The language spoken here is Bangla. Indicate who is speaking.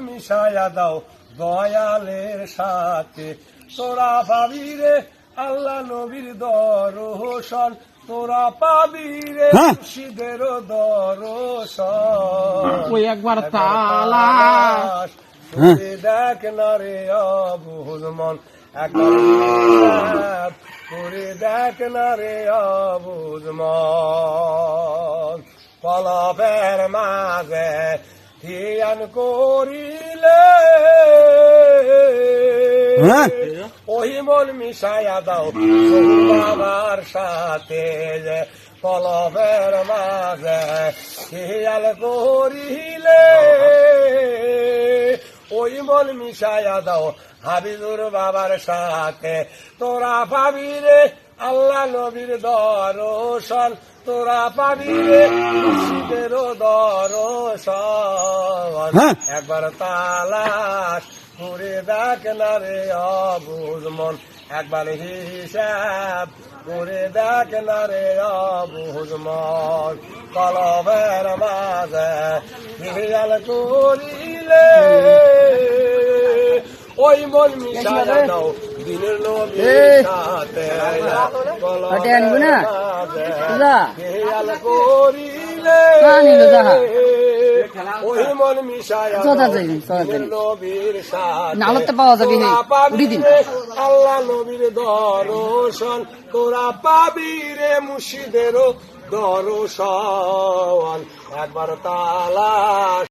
Speaker 1: মিশায়া দাও দয়ালের সাথে, তোরা পাবি রে আল্লাহ নবীর দর্শন, তোরা পাবি রে মুর্শিদের দর্শন।
Speaker 2: ওই একবার তালাশ
Speaker 1: দেখ না রে অবুঝ মন, একবার করে দেখ না রে অবুঝ মন। কলবের মাঝে ধ্যান করিলে ওই মন মিশায়া দাও বাবার সাথে, কলবের মাঝে খেয়াল করিলে ওই মন মিশায়া দাও হাবিজুর বাবার সাথে, তোরা পাবি রে আল্লাহ নবীর দর্শন, তোরা পাবি রে মুর্শিদের দর্শন। একবার তালাশ করে দেখ না রে অবুঝ মন, একবার হিসাব করে দেখ না রে অবুঝ মন। কলবের মাঝে খেয়াল করিলে ওই মন মিশায়া দাও দিনের নবীর সাথে, কলবের মাঝে খেয়াল করিলে ওই মন মিশায়া দাও দিনের নবীর সাথে, আল্লাহ নবীর দর্শন, তোরা পাবি রে মুর্শিদের দর্শন। একবার তালাশ